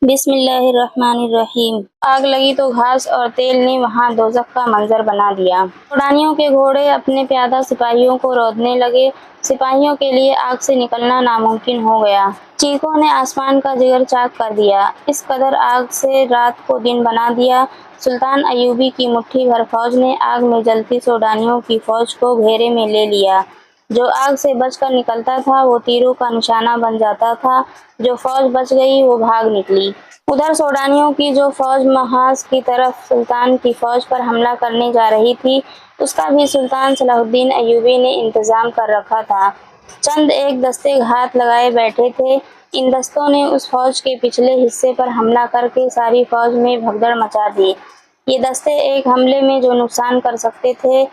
बिस्मिल्लाहिर्रहमानिर्रहीम। आग लगी तो घास और तेल ने वहां दोज़ख का मंजर बना दिया। सोडानियों के घोड़े अपने प्यादा सिपाहियों को रौंदने लगे। सिपाहियों के लिए आग से निकलना नामुमकिन हो गया। चीखों ने आसमान का जिगर चाक कर दिया। इस कदर आग से रात को दिन बना दिया। सुल्तान अय्यूबी की मुट्ठी भर फौज ने आग में जलती सोडानियों की फौज को घेरे में ले लिया। जो आग से बचकर निकलता था वो तीरों का निशाना बन जाता था। जो फौज बच गई वो भाग निकली। उधर सोडानियों की जो फौज महाज की तरफ सुल्तान की फौज पर हमला करने जा रही थी, उसका भी सुल्तान सलाहुद्दीन अय्यूबी ने इंतजाम कर रखा था। चंद एक दस्ते घात लगाए बैठे थे। इन दस्तों ने उस फौज के पिछले हिस्से पर हमला करके सारी फौज में भगदड़ मचा दी। ये दस्ते एक हमले में जो नुकसान कर सकते थे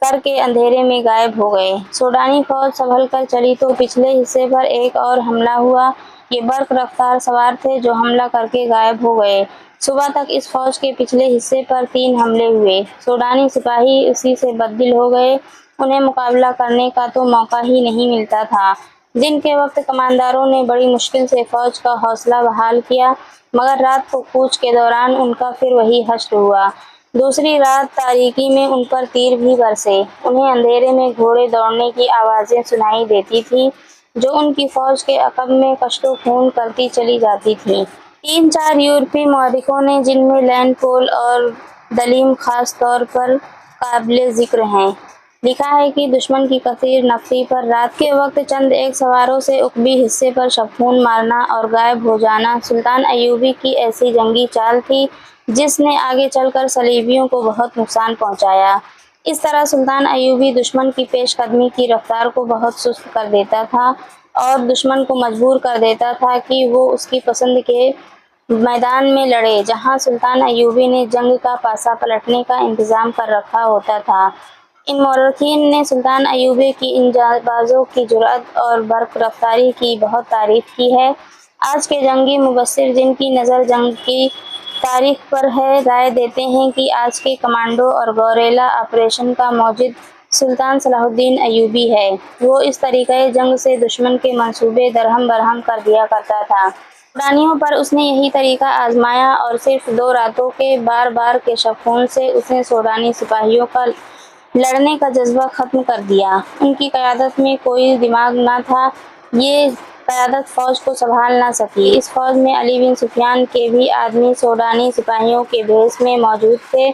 करके अंधेरे में गायब हो गए। सोडानी फौज संभल कर चली तो पिछले हिस्से पर एक और हमला हुआ। ये बर्क रफ्तार सवार थे जो हमला करके गायब हो गए। सुबह तक इस फौज के पिछले हिस्से पर 3 हमले हुए। सोडानी सिपाही उसी से बददिल हो गए। उन्हें मुकाबला करने का तो मौका ही नहीं मिलता था। दिन के वक्त कमांडरों ने बड़ी मुश्किल से फौज का हौसला बहाल किया, मगर रात को कूच के दौरान उनका फिर वही हश्र हुआ। दूसरी रात तारीकी में उन पर तीर भी बरसे। उन्हें अंधेरे में घोड़े दौड़ने की आवाज़ें सुनाई देती थीं, जो उनकी फौज के अक़ब में कश्तो खून करती चली जाती थीं। 3-4 यूरोपीय मौरखों ने, जिनमें लैंड पोल और दलीम खास तौर पर काबिले ज़िक्र हैं, लिखा है कि दुश्मन की कसीर नफरी पर रात के वक्त चंद एक सवारों से उकबी हिस्से पर शबखून मारना और गायब हो जाना सुल्तान अय्यूबी की ऐसी जंगी चाल थी जिसने आगे चलकर सलीबियों को बहुत नुकसान पहुंचाया। इस तरह सुल्तान अय्यूबी दुश्मन की पेशकदमी की रफ्तार को बहुत सुस्त कर देता था और दुश्मन को मजबूर कर देता था कि वो उसकी पसंद के मैदान में लड़े, जहां सुल्तान अय्यूबी ने जंग का पासा पलटने का इंतजाम कर रखा होता था। इन मौरखीन ने सुल्तान अय्यूबी की इन जाबाजों की जुर्अत और बर्क रफ्तारी की बहुत तारीफ की है। आज के जंगी मुबस्सिर, जिनकी नज़र जंग की तारीख पर है, राय देते हैं कि आज के कमांडो और गौरेला ऑपरेशन का मौजिद सुल्तान सलाहुद्दीन अय्यूबी है। वो इस तरीक़े जंग से दुश्मन के मंसूबे दरहम बरहम कर दिया करता था। सोडानियों पर उसने यही तरीका आजमाया और सिर्फ 2 रातों के बार बार के शबखून से उसने सोडानी सिपाहियों का लड़ने का जज्बा ख़त्म कर दिया। उनकी क़यादत में कोई दिमाग न था। ये क़यादत फ़ौज को संभाल न सकी। इस फ़ौज में अली बिन सुफियान के भी आदमी सोडानी सिपाहियों के भेष में मौजूद थे।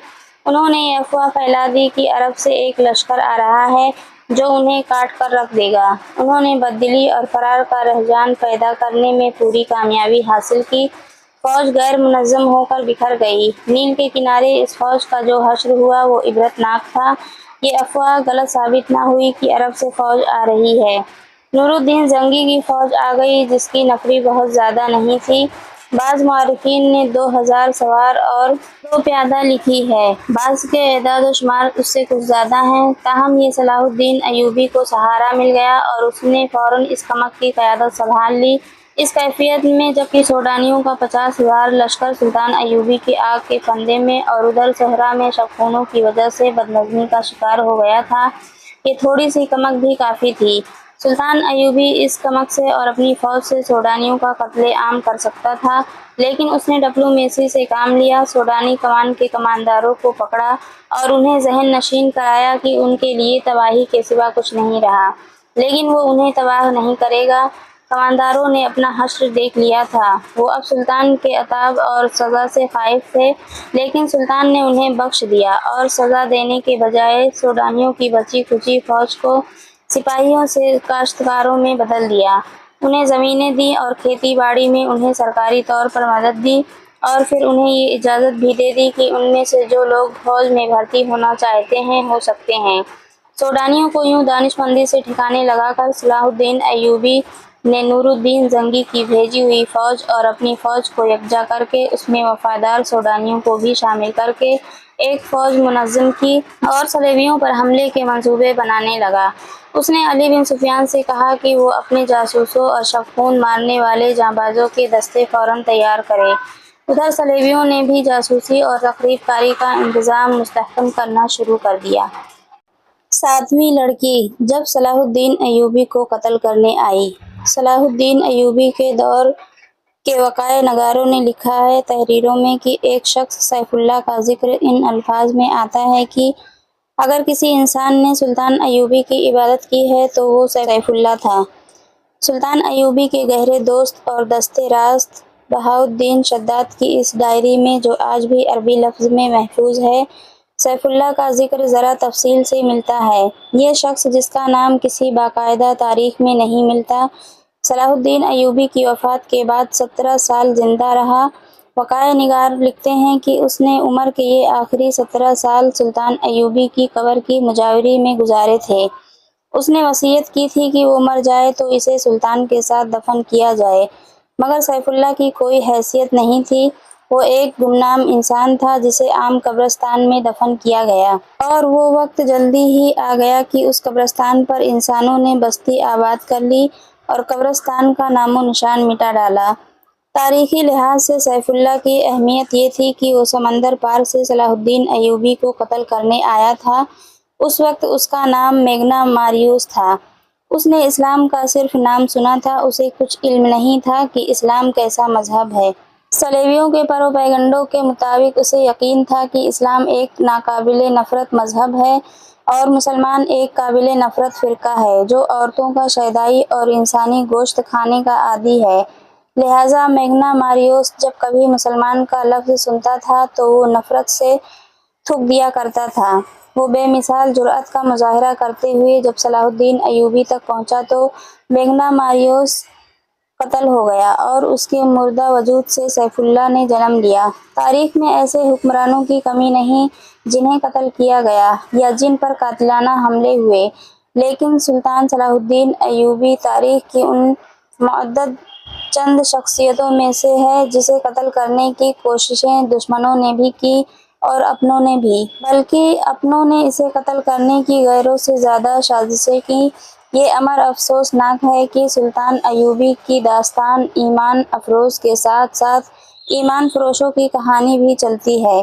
उन्होंने ये अफवाह फैला दी कि अरब से एक लश्कर आ रहा है जो उन्हें काट कर रख देगा। उन्होंने बददिली और फरार का रुझान पैदा करने में पूरी कामयाबी हासिल की। फ़ौज गैर मुनज़्ज़म होकर बिखर गई। नील के किनारे इस फ़ौज का जो हश्र हुआ वो इबरतनाक था। ये अफवाह गलत साबित न हुई कि अरब से फ़ौज आ रही है। नूरुद्दीन ज़ंगी की फ़ौज आ गई, जिसकी नफरी बहुत ज़्यादा नहीं थी। बाज़ मौरखीन ने 2000 सवार और 2 प्यादा लिखी है। बाज़ के एदाद-ओ-शुमार उससे कुछ ज़्यादा हैं। ताहम ये सलाहुद्दीन अय्यूबी को सहारा मिल गया और उसने फ़ौरन इस कमक की क़यादत संभाल ली। इस कैफियत में जबकि सोडानियों का 50,000 लश्कर सुल्तान अय्यूबी की आग के फंदे में और उधर सहरा में शबखूनों की वजह से बदनज़मी का शिकार हो गया था, ये थोड़ी सी कमक भी काफ़ी थी। सुल्तान अय्यूबी इस कमक से और अपनी फ़ौज से सोडानियों का कत्ले आम कर सकता था, लेकिन उसने डिप्लोमेसी से काम लिया। सोडानी कमान के कमांडरों को पकड़ा और उन्हें ज़हन नशीन कराया कि उनके लिए तबाही के सिवा कुछ नहीं रहा, लेकिन वो उन्हें तबाह नहीं करेगा। कमांडरों ने अपना हश्र देख लिया था। वो अब सुल्तान के अताब और सज़ा से ख़ाइफ थे, लेकिन सुल्तान ने उन्हें बख्श दिया और सज़ा देने के बजाय सोडानियों की बची खुची फ़ौज को सिपाहियों से काश्तकारों में बदल दिया। उन्हें ज़मीनें दी और खेती बाड़ी में उन्हें सरकारी तौर पर मदद दी और फिर उन्हें ये इजाज़त भी दे दी कि उनमें से जो लोग फ़ौज में भर्ती होना चाहते हैं हो सकते हैं। सोडानियों को यूं दानिशमंदी से ठिकाने लगाकर सलाहुद्दीन अय्यूबी ने नूरुद्दीन ज़ंगी की भेजी हुई फ़ौज और अपनी फ़ौज को यकजा करके उसमें वफ़ादार सोडानियों को भी शामिल करके एक फ़ौज मुनज़्ज़म की और सलेबियों पर हमले के मंसूबे बनाने लगा। उसने अली बिन सुफियान से कहा कि वो अपने जासूसों और शबखून मारने वाले जांबाजों के दस्ते फ़ौरन तैयार करे। उधर सलेबियों ने भी जासूसी और तख़रीब कारी का इंतज़ाम मुस्तहकम करना शुरू कर दिया। 7वीं लड़की जब सलाहुद्दीन अय्यूबी को कत्ल करने आई। सलाहुद्दीन अय्यूबी के दौर کے وقائع نگاروں نے لکھا ہے تحریروں میں کہ ایک شخص سیف اللہ کا ذکر ان الفاظ میں آتا ہے کہ اگر کسی انسان نے سلطان ایوبی کی عبادت کی ہے تو وہ سیف اللہ تھا۔ سلطان ایوبی کے گہرے دوست اور دست راست بہاؤالدین شداد کی اس ڈائری میں، جو آج بھی عربی لفظ میں محفوظ ہے، سیف اللہ کا ذکر ذرا تفصیل سے ملتا ہے۔ یہ شخص، جس کا نام کسی باقاعدہ تاریخ میں نہیں ملتا، صلاح الدین ایوبی کی وفات کے بعد 17 سال زندہ رہا۔ وقائع نگار لکھتے ہیں کہ اس نے عمر کے یہ آخری 17 سال سلطان ایوبی کی قبر کی مجاوری میں گزارے تھے۔ اس نے وصیت کی تھی کہ وہ مر جائے تو اسے سلطان کے ساتھ دفن کیا جائے، مگر سیف اللہ کی کوئی حیثیت نہیں تھی۔ وہ ایک گمنام انسان تھا جسے عام قبرستان میں دفن کیا گیا، اور وہ وقت جلدی ہی آ گیا کہ اس قبرستان پر انسانوں نے بستی آباد کر لی اور قبرستان کا نام و نشان مٹا ڈالا۔ تاریخی لحاظ سے سیف اللہ کی اہمیت یہ تھی کہ وہ سمندر پار سے صلاح الدین ایوبی کو قتل کرنے آیا تھا۔ اس وقت اس کا نام میگنا ماریوس تھا۔ اس نے اسلام کا صرف نام سنا تھا، اسے کچھ علم نہیں تھا کہ اسلام کیسا مذہب ہے۔ صلیبیوں کے پروپیگنڈوں کے مطابق اسے یقین تھا کہ اسلام ایک ناقابل نفرت مذہب ہے اور مسلمان ایک قابل نفرت فرقہ ہے جو عورتوں کا شیدائی اور انسانی گوشت کھانے کا عادی ہے۔ لہٰذا میگنا ماریوس جب کبھی مسلمان کا لفظ سنتا تھا تو وہ نفرت سے تھوک دیا کرتا تھا۔ وہ بے مثال جرأت کا مظاہرہ کرتے ہوئے جب صلاح الدین ایوبی تک پہنچا تو میگنا ماریوس قتل ہو گیا اور اس کے مردہ وجود سے سیف اللہ نے جنم لیا۔ تاریخ میں ایسے حکمرانوں کی کمی نہیں جنہیں قتل کیا گیا یا جن پر قاتلانہ حملے ہوئے، لیکن سلطان صلاح الدین ایوبی تاریخ کی ان معدود چند شخصیتوں میں سے ہے جسے قتل کرنے کی کوششیں دشمنوں نے بھی کی اور اپنوں نے بھی، بلکہ اپنوں نے اسے قتل کرنے کی غیروں سے زیادہ سازشیں کی۔ یہ امر افسوسناک ہے کہ سلطان ایوبی کی داستان ایمان افروز کے ساتھ ساتھ ایمان فروشوں کی کہانی بھی چلتی ہے۔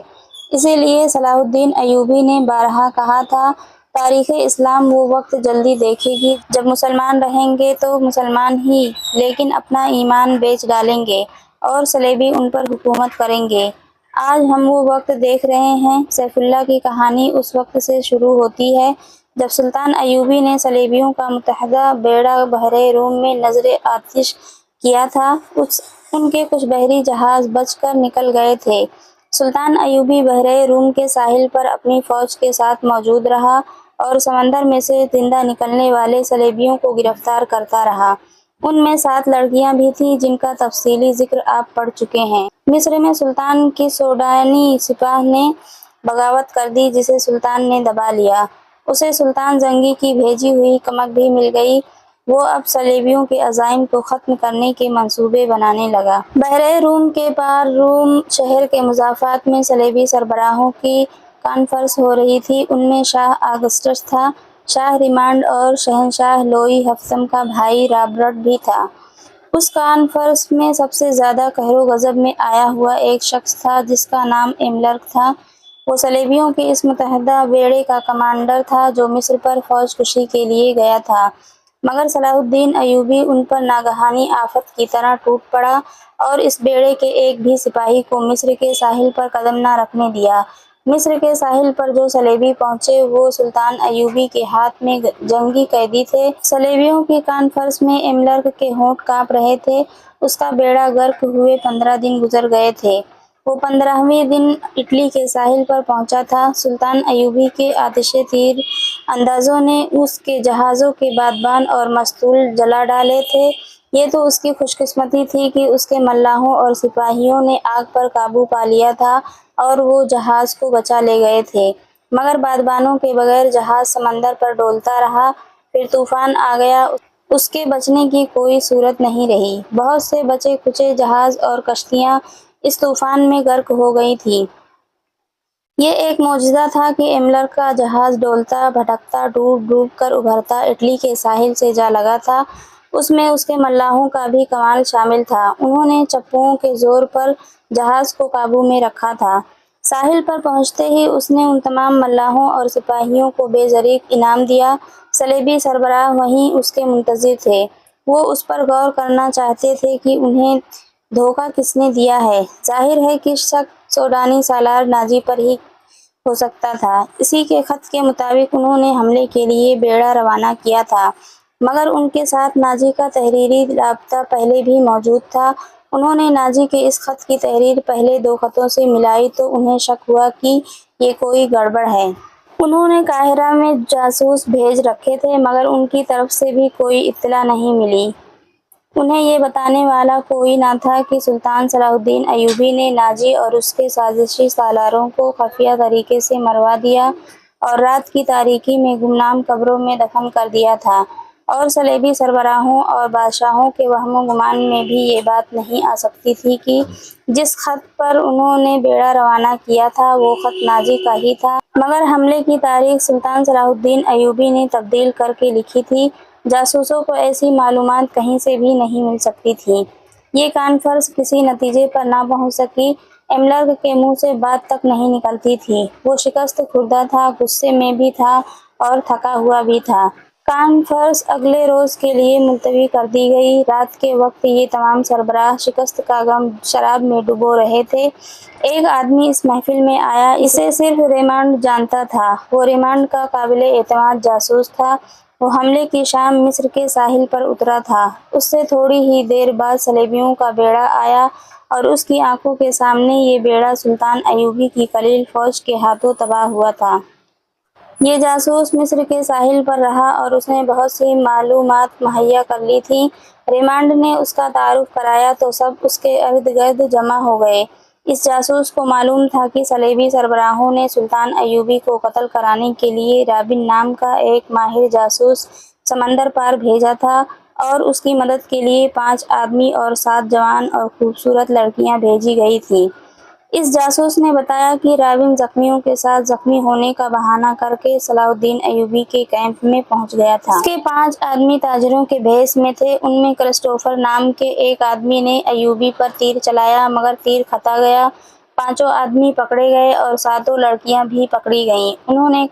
اسی لیے صلاح الدین ایوبی نے بارہا کہا تھا، تاریخ اسلام وہ وقت جلدی دیکھے گی جب مسلمان رہیں گے تو مسلمان ہی، لیکن اپنا ایمان بیچ ڈالیں گے اور صلیبی ان پر حکومت کریں گے۔ آج ہم وہ وقت دیکھ رہے ہیں۔ سیف اللہ کی کہانی اس وقت سے شروع ہوتی ہے جب سلطان ایوبی نے صلیبیوں کا متحدہ بیڑا بحر روم میں نذر آتش کیا تھا۔ ان کے کچھ بحری جہاز بچ کر نکل گئے تھے۔ سلطان ایوبی بحر روم کے ساحل پر اپنی فوج کے ساتھ موجود رہا اور سمندر میں سے زندہ نکلنے والے صلیبیوں کو گرفتار کرتا رہا۔ ان میں 7 لڑکیاں بھی تھیں جن کا تفصیلی ذکر آپ پڑھ چکے ہیں۔ مصر میں سلطان کی سوڈانی سپاہ نے بغاوت کر دی جسے سلطان نے دبا لیا۔ اسے سلطان زنگی کی بھیجی ہوئی کمک بھی مل گئی۔ وہ اب صلیبیوں کے عزائم کو ختم کرنے کے منصوبے بنانے لگا۔ بحر روم کے پار روم شہر کے مضافات میں صلیبی سربراہوں کی کانفرنس ہو رہی تھی۔ ان میں شاہ آگسٹس تھا، شاہ ریمانڈ اور شہنشاہ لوئی ہفتم کا بھائی رابرٹ بھی تھا۔ اس کانفرنس میں سب سے زیادہ قہر و غضب میں آیا ہوا ایک شخص تھا جس کا نام ایملرک تھا۔ وہ صلیبیوں کے اس متحدہ بیڑے کا کمانڈر تھا جو مصر پر فوج کشی کے لیے گیا تھا، مگر صلاح الدین ایوبی ان پر ناگہانی آفت کی طرح ٹوٹ پڑا اور اس بیڑے کے ایک بھی سپاہی کو مصر کے ساحل پر قدم نہ رکھنے دیا۔ مصر کے ساحل پر جو صلیبی پہنچے وہ سلطان ایوبی کے ہاتھ میں جنگی قیدی تھے۔ صلیبیوں کی کانفرنس میں ایملرک کے ہونٹ کانپ رہے تھے۔ اس کا بیڑا غرق ہوئے 15 دن گزر گئے تھے۔ وہ 15ویں دن اٹلی کے ساحل پر پہنچا تھا۔ سلطان ایوبی کے آتش تیر اندازوں نے اس کے جہازوں کے بادبان اور مستول جلا ڈالے تھے۔ یہ تو اس کی خوش قسمتی تھی کہ اس کے ملاحوں اور سپاہیوں نے آگ پر قابو پا لیا تھا اور وہ جہاز کو بچا لے گئے تھے، مگر بادبانوں کے بغیر جہاز سمندر پر ڈولتا رہا۔ پھر طوفان آ گیا، اس کے بچنے کی کوئی صورت نہیں رہی۔ بہت سے بچے کھچے جہاز اور کشتیاں اس طوفان میں غرق ہو گئی تھیں۔ یہ ایک معجزہ تھا کہ ایملرک کا جہاز ڈولتا بھٹکتا ڈوب ڈوب کر ابھرتا اٹلی کے ساحل سے جا لگا تھا۔ اس میں اس کے ملاحوں کا بھی کمال شامل تھا۔ انہوں نے چپوؤں کے زور پر جہاز کو قابو میں رکھا تھا۔ ساحل پر پہنچتے ہی اس نے ان تمام ملاحوں اور سپاہیوں کو بے دریغ انعام دیا۔ صلیبی سربراہ وہیں اس کے منتظر تھے۔ وہ اس پر غور کرنا چاہتے تھے کہ انہیں धोखा किसने दिया है? जाहिर है कि शक सूडानी सालार नाजी पर ही हो सकता था। इसी के खत के मुताबिक उन्होंने हमले के लिए बेड़ा रवाना किया था, मगर उनके साथ नाजी का तहरीरी राब्ता पहले भी मौजूद था। उन्होंने नाजी के इस खत की तहरीर पहले 2 खतों से मिलाई तो उन्हें शक हुआ कि ये कोई गड़बड़ है। उन्होंने काहिरा में जासूस भेज रखे थे, मगर उनकी तरफ से भी कोई इत्तला नहीं मिली। उन्हें ये बताने वाला कोई न था कि सुल्तान सलाहुद्दीन अय्यूबी ने नाजी और उसके साजिशी सालारों को खुफिया तरीके से मरवा दिया और रात की तारीकी में गुमनाम कब्रों में दफन कर दिया था। और सलेबी सरबराहों और बादशाहों के वहमो गुमान में भी ये बात नहीं आ सकती थी कि जिस खत पर उन्होंने बेड़ा रवाना किया था वो खत नाजी का ही था, मगर हमले की तारीख सुल्तान सलाहुद्दीन अय्यूबी ने तब्दील करके लिखी थी। जासूसों को ऐसी मालूमात कहीं से भी नहीं मिल सकती थी। ये कॉन्फ्रेंस किसी नतीजे पर ना पहुंच सकी। एमलर्क के मुंह से बात तक नहीं निकलती थी। वो शिकस्त खुर्दा था, गुस्से में भी था और थका हुआ भी था। कॉन्फ्रेंस अगले रोज के लिए मुलतवी कर दी गई। रात के वक्त ये तमाम सरबराह शिकस्त का गम शराब में डुबो रहे थे। एक आदमी इस महफिल में आया, इसे सिर्फ रेमांड जानता था। वो रेमांड का काबिले एतमाद जासूस था। वो हमले की शाम मिस्र के साहिल पर उतरा था। उससे थोड़ी ही देर बाद सलेबियों का बेड़ा आया और उसकी आंखों के सामने ये बेड़ा सुल्तान अय्यूबी की कलील फौज के हाथों तबाह हुआ था। ये जासूस मिस्र के साहिल पर रहा और उसने बहुत सी मालूमात मुहैया कर ली थी। रेमांड ने उसका तारुफ कराया तो सब उसके इर्द गिर्द जमा हो गए। इस जासूस को मालूम था कि सलेबी सरबराहों ने सुल्तान अय्यूबी को कत्ल कराने के लिए राबिन नाम का एक माहिर जासूस समंदर पार भेजा था और उसकी मदद के लिए 5 आदमी और 7 जवान और खूबसूरत लड़कियां भेजी गई थी। इस जासूस ने बताया कि राबिन जख्मियों के साथ जख्मी होने का बहाना करके सलाहुद्दीन अय्यूबी के कैंप में पहुंच गया था। उसके 5 आदमी ताजिरों के भेष में थे। उनमें क्रिस्टोफर नाम के एक आदमी ने अय्यूबी पर तीर चलाया, मगर तीर खता गया। 5 आदमी पकड़े गए और 7 लड़कियां भी पकड़ी गईं। उन्होंने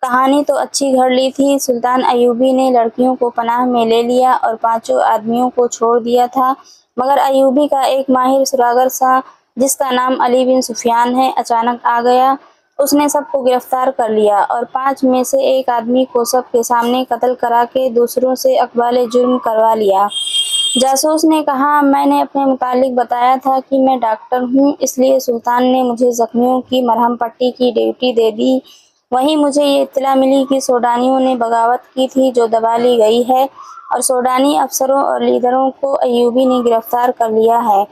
कहानी तो अच्छी घड़ ली थी। सुल्तान अय्यूबी ने लड़कियों को पनाह में ले लिया और 5 आदमियों को छोड़ दिया था, मगर अय्यूबी का एक माहिर सुरागर सा जिसका नाम अली बिन सुफियान है अचानक आ गया। उसने सबको गिरफ्तार कर लिया और 5 में से एक आदमी को सबके सामने कत्ल करा के दूसरों से अकबाले जुर्म करवा लिया। जासूस ने कहा, मैंने अपने मुतालिक बताया था कि मैं डॉक्टर हूँ, इसलिए सुल्तान ने मुझे जख्मियों की मरहम पट्टी की ड्यूटी दे दी। वहीं मुझे ये इत्तला मिली कि सूडानियों ने बगावत की थी जो दबा ली गई है और सूडानी अफसरों और लीडरों को अय्यूबी ने गिरफ्तार कर लिया है।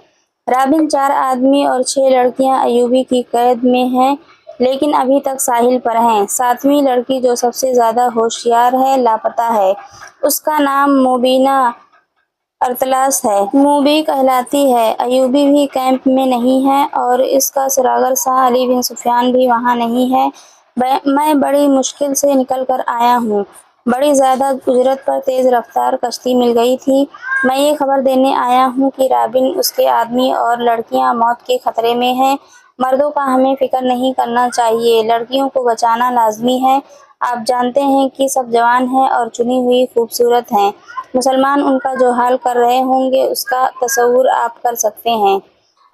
राबिन 4 आदमी और 6 लड़कियां अय्यूबी की कैद में हैं, लेकिन अभी तक साहिल पर हैं। 7वीं लड़की जो सबसे ज्यादा होशियार है लापता है। उसका नाम मुबीना अरतलास है। मुबी कहलाती है। अय्यूबी भी कैंप में नहीं है और इसका सुरागर शाह अली बिन सुफियान भी वहाँ नहीं है। मैं बड़ी मुश्किल से निकल कर आया हूँ। बड़ी ज़्यादा उजरत पर तेज़ रफ्तार कश्ती मिल गई थी। मैं ये खबर देने आया हूँ कि राबिन, उसके आदमी और लड़कियाँ मौत के खतरे में हैं। मर्दों का हमें फिक्र नहीं करना चाहिए, लड़कियों को बचाना लाजमी है। आप जानते हैं कि सब जवान हैं और चुनी हुई खूबसूरत हैं। मुसलमान उनका जो हाल कर रहे होंगे उसका तसव्वुर आप कर सकते हैं।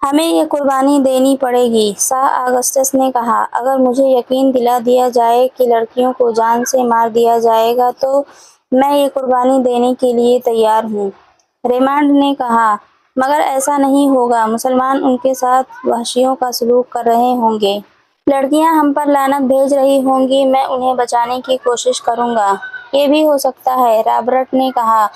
हमें ये कुर्बानी देनी पड़ेगी। शाह अगस्टस ने कहा, अगर मुझे यकीन दिला दिया जाए कि लड़कियों को जान से मार दिया जाएगा तो मैं ये कुर्बानी देने के लिए तैयार हूँ। रेमांड ने कहा, मगर ऐसा नहीं होगा। मुसलमान उनके साथ वहशियों का सलूक कर रहे होंगे। लड़कियां हम पर लानत भेज रही होंगी। मैं उन्हें बचाने की कोशिश करूंगा। ये भी हो सकता है, रॉबर्ट ने कहा,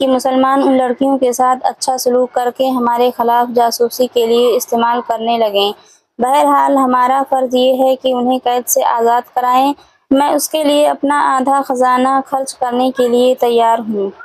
कि मुसलमान उन लड़कियों के साथ अच्छा सलूक करके हमारे खिलाफ जासूसी के लिए इस्तेमाल करने लगें। बहरहाल हमारा फ़र्ज़ ये है कि उन्हें कैद से आज़ाद कराएं। मैं उसके लिए अपना आधा खजाना खर्च करने के लिए तैयार हूँ।